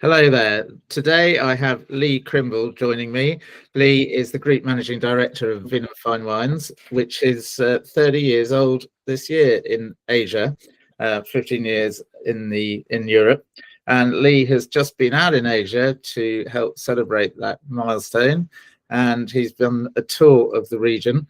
Hello there. Today I have Lee Crymble joining me. Lee is the Group Managing Director of Vinum Fine Wines, which is 30 years old this year in Asia, 15 years in Europe. And Lee has just been out in Asia to help celebrate that milestone. And he's done a tour of the region.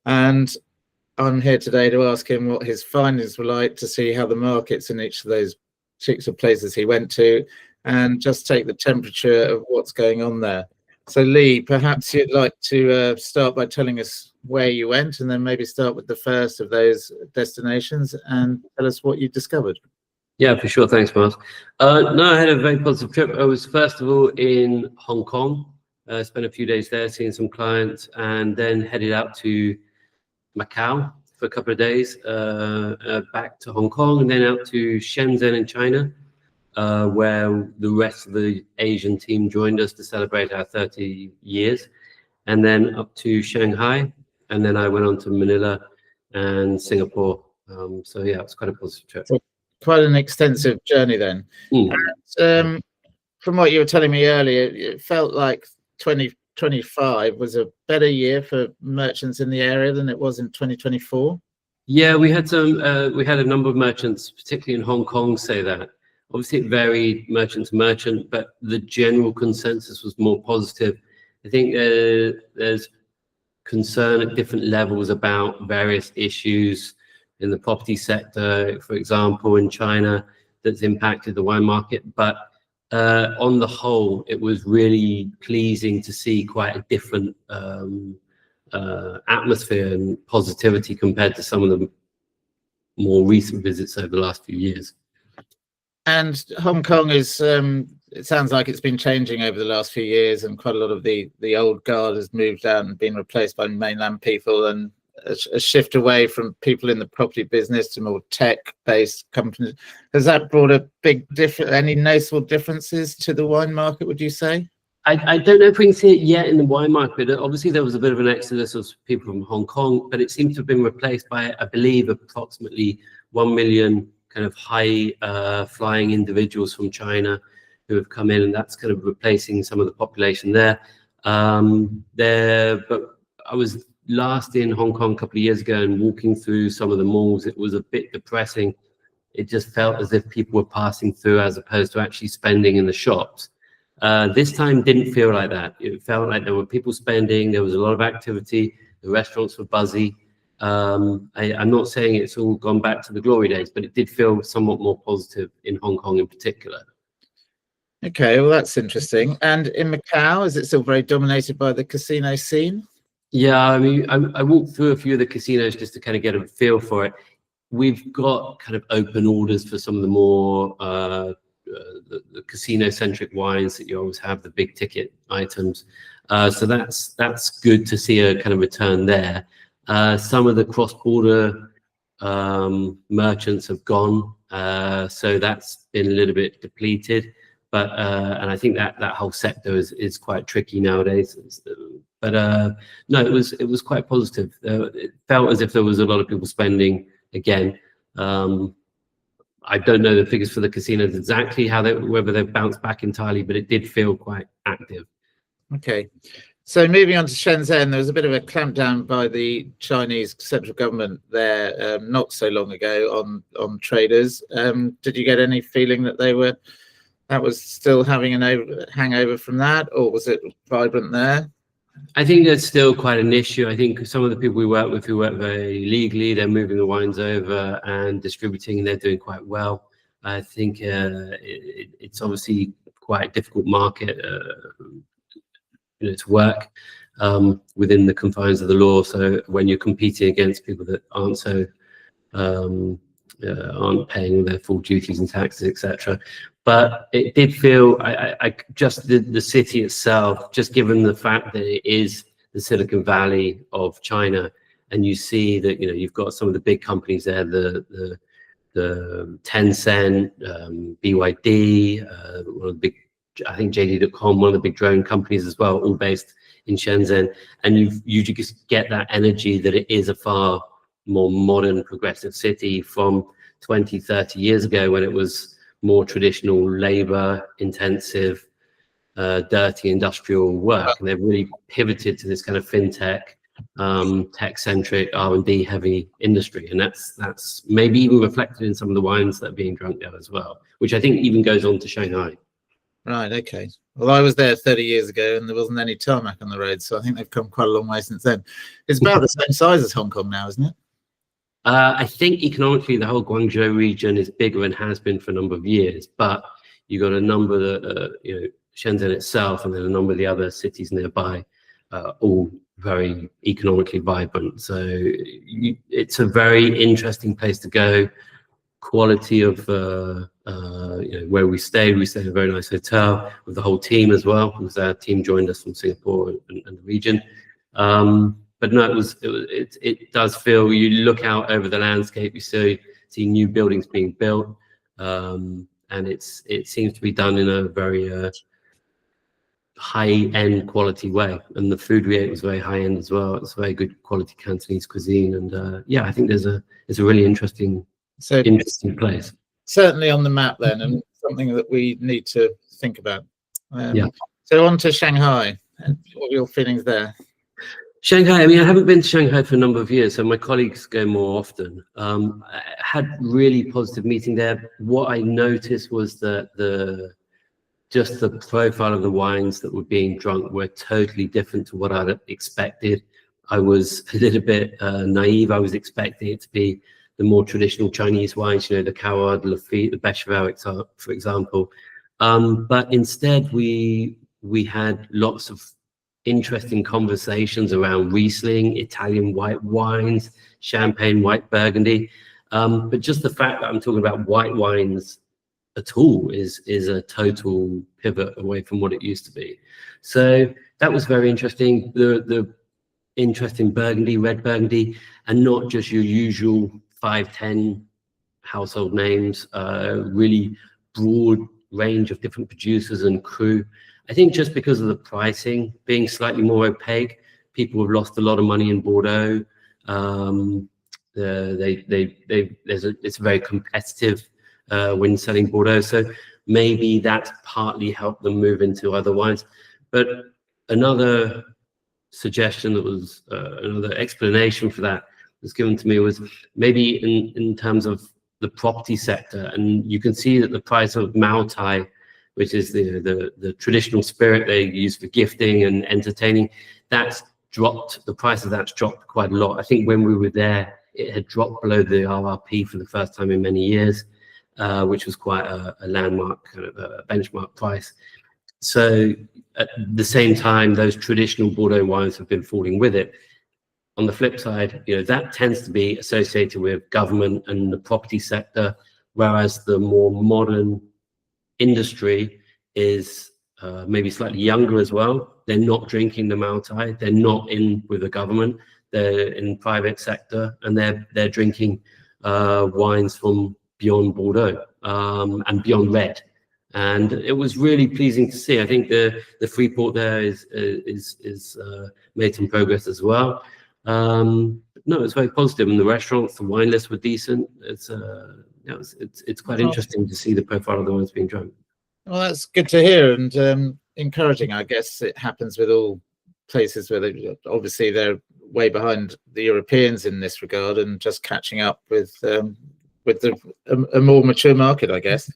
And I'm here today to ask him what his findings were like, to see how the markets in each of those particular places he went to, and just take the temperature of what's going on there. So Lee, perhaps you'd like to start by telling us where you went, and then maybe start with the first of those destinations and tell us what you discovered. Yeah, for sure. Thanks, Miles. No, I had a very positive trip. I was first of all in Hong Kong, spent a few days there seeing some clients, and then headed out to Macau for a couple of days, back to Hong Kong, and then out to Shenzhen in China, where the rest of the Asian team joined us to celebrate our 30 years, and then up to Shanghai, and then I went on to Manila and Singapore. So yeah, it was quite a positive trip. So quite an extensive journey then. And, from what you were telling me earlier, it felt like 2025 was a better year for merchants in the area than it was in 2024. Yeah, we had a number of merchants, particularly in Hong Kong, say that. Obviously, it varied merchant to merchant, but the general consensus was more positive. I think there's concern at different levels about various issues in the property sector, for example, in China, that's impacted the wine market. But on the whole, it was really pleasing to see quite a different atmosphere and positivity compared to some of the more recent visits over the last few years. And Hong Kong is, it sounds like it's been changing over the last few years, and quite a lot of the old guard has moved out and been replaced by mainland people, and a shift away from people in the property business to more tech-based companies. Has that brought a big any noticeable differences to the wine market, would you say? I don't know if we can see it yet in the wine market. Obviously, there was a bit of an exodus of people from Hong Kong, but it seems to have been replaced by, I believe, approximately 1 million kind of high flying individuals from China who have come in, and that's kind of replacing some of the population there. But I was last in Hong Kong a couple of years ago, and walking through some of the malls, it was a bit depressing. It just felt as if people were passing through as opposed to actually spending in the shops. This time didn't feel like that. It felt like there were people spending, there was a lot of activity, the restaurants were buzzy. I'm not saying it's all gone back to the glory days, but it did feel somewhat more positive in Hong Kong in particular. Okay, well, that's interesting. And in Macau, is it still very dominated by the casino scene? Yeah, I mean, I walked through a few of the casinos just to kind of get a feel for it. We've got kind of open orders for some of the more the casino-centric wines that you always have, the big ticket items. So that's good to see a kind of return there. Some of the cross-border merchants have gone, so that's been a little bit depleted. But and I think that whole sector is quite tricky nowadays. But no, it was quite positive. It felt as if there was a lot of people spending again. I don't know the figures for the casinos exactly whether they've bounced back entirely, but it did feel quite active. Okay. So moving on to Shenzhen, there was a bit of a clampdown by the Chinese central government there not so long ago on traders. Did you get any feeling that that was still having an hangover from that, or was it vibrant there? I think there's still quite an issue. I think some of the people we work with who work very legally, they're moving the wines over and distributing, and they're doing quite well. I think it's obviously quite a difficult market to work within the confines of the law. So when you're competing against people that aren't paying their full duties and taxes, etc. But it did feel, just the city itself, just given the fact that it is the Silicon Valley of China, and you see that you've got some of the big companies there, the Tencent, BYD, one of the big, I think JD.com, one of the big drone companies as well, all based in Shenzhen, and you just get that energy that it is a far more modern, progressive city from 20, 30 years ago when it was more traditional labor-intensive, dirty industrial work, and they've really pivoted to this kind of fintech, tech-centric, R&D heavy industry, and that's maybe even reflected in some of the wines that are being drunk there as well, which I think even goes on to Shanghai. Right, okay. Well, I was there 30 years ago and there wasn't any tarmac on the road, so I think they've come quite a long way since then. It's about the same size as Hong Kong now, isn't it? I think economically the whole Guangzhou region is bigger and has been for a number of years, but you've got a number that, Shenzhen itself and then a number of the other cities nearby, all very economically vibrant. So it's a very interesting place to go. Quality of where we stayed in a very nice hotel with the whole team as well, because our team joined us from Singapore and the region. But no, it does feel, you look out over the landscape, you see new buildings being built, and it seems to be done in a very high-end quality way, and the food we ate was very high-end as well. It's very good quality Cantonese cuisine, and I think it's a really interesting place. Certainly on the map then, and something that we need to think about. Yeah. So on to Shanghai, and what are your feelings there? Shanghai, I mean, I haven't been to Shanghai for a number of years, so my colleagues go more often. I had really positive meeting there. What I noticed was that just the profile of the wines that were being drunk were totally different to what I'd expected. I was a little bit naive. I was expecting it to be the more traditional Chinese wines, the Cawar, the Lafite, the Becherel, for example. But instead, we had lots of interesting conversations around Riesling, Italian white wines, Champagne, white Burgundy. But just the fact that I'm talking about white wines at all is a total pivot away from what it used to be. So that was very interesting. The interesting Burgundy, red Burgundy, and not just your usual 5-10 household names, really broad range of different producers and crew. I think just because of the pricing being slightly more opaque, people have lost a lot of money in Bordeaux. It's very competitive when selling Bordeaux, so maybe that's partly helped them move into other wines. But another suggestion that was another explanation for that was given to me was maybe in terms of the property sector, and you can see that the price of Moutai, which is the traditional spirit they use for gifting and entertaining, that's dropped. The price of that's dropped quite a lot. I think when we were there, it had dropped below the RRP for the first time in many years, which was quite a landmark kind of a benchmark price. So at the same time, those traditional Bordeaux wines have been falling with it. On the flip side, that tends to be associated with government and the property sector, whereas the more modern industry is maybe slightly younger as well. They're not drinking the Moutai. They're not in with the government. They're in private sector, and they're drinking wines from beyond Bordeaux and beyond red. And it was really pleasing to see. I think the Freeport there is made some progress as well. No, it's very positive, and the restaurants, the wine lists were decent. It's quite interesting to see the profile of the wines being drunk. Well, that's good to hear, and encouraging. I guess it happens with all places where obviously they're way behind the Europeans in this regard, and just catching up with a more mature market, I guess.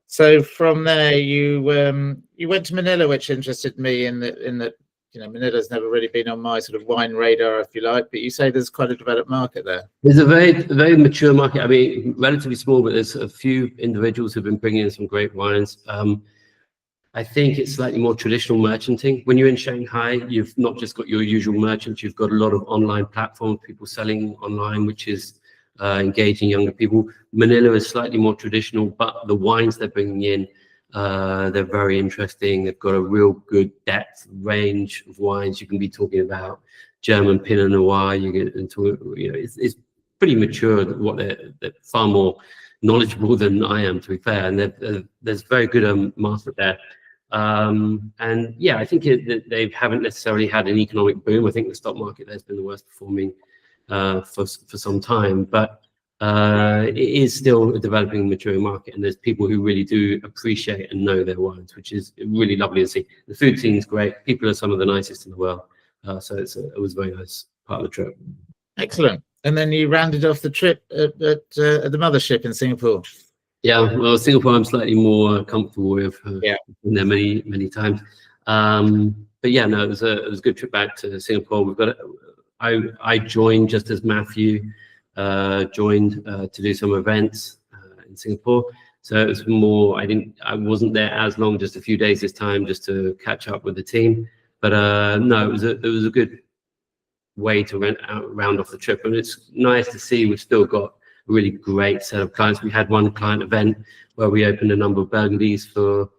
So from there, you went to Manila, which interested me in that Manila's never really been on my sort of wine radar, if you like. But you say there's quite a developed market there. There's a very mature market. I mean, relatively small, but there's a few individuals who've been bringing in some great wines. I think it's slightly more traditional merchanting. When you're in Shanghai, you've not just got your usual merchants. You've got a lot of online platforms, people selling online, which is engaging younger people. Manila is slightly more traditional, but the wines they're bringing in, they're very interesting. They've got a real good depth range of wines. You can be talking about German Pinot Noir. You get into it's pretty mature. What they're far more knowledgeable than I am, to be fair. And there's very good market there. And yeah, I think they haven't necessarily had an economic boom. I think the stock market there's been the worst performing for some time. But it is still a developing, maturing market, and there's people who really do appreciate and know their wines, which is really lovely to see. The food scene is great. People are some of the nicest in the world. So it was a very nice part of the trip. Excellent. And then you rounded off the trip at the mothership in Singapore. Yeah, well, Singapore I'm slightly more comfortable with. Yeah. Been there many times. But yeah, no, it was a good trip back to Singapore. We've got I joined just as Matthew joined to do some events in Singapore. So it was more, I wasn't there as long, just a few days this time, just to catch up with the team. But no, it was a good way to round off the trip, and it's nice to see we've still got a really great set of clients. We had one client event where we opened a number of Burgundies for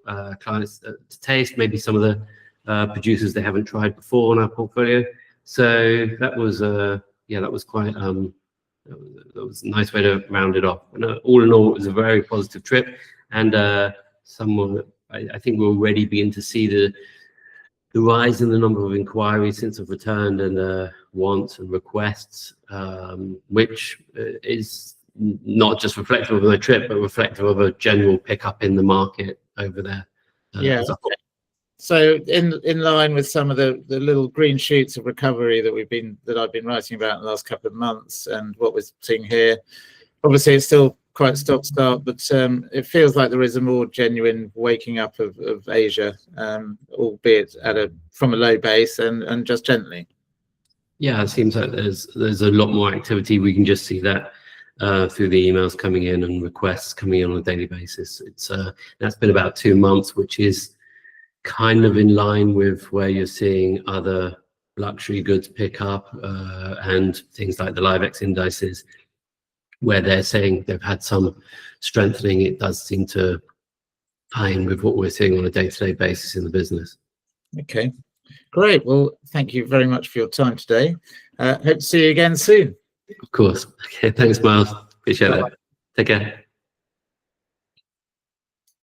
clients to taste, maybe some of the producers they haven't tried before in our portfolio. So that was that was quite that was a nice way to round it off. And all in all, it was a very positive trip, and I think we'll already begin to see the rise in the number of inquiries since I've returned, and wants and requests, which is not just reflective of my trip, but reflective of a general pickup in the market over there. Yeah. So in line with some of the little green shoots of recovery that I've been writing about in the last couple of months, and what we're seeing here, obviously it's still quite stop-start, but it feels like there is a more genuine waking up of Asia, albeit from a low base and just gently. Yeah, it seems like there's a lot more activity. We can just see that through the emails coming in and requests coming in on a daily basis. That's been about 2 months, which is kind of in line with where you're seeing other luxury goods pick up, and things like the LiveX indices, where they're saying they've had some strengthening. It does seem to tie in with what we're seeing on a day-to-day basis in the business. Okay, great. Well, thank you very much for your time today. Hope to see you again soon. Of course. Okay, thanks, Miles. Appreciate it. Take care.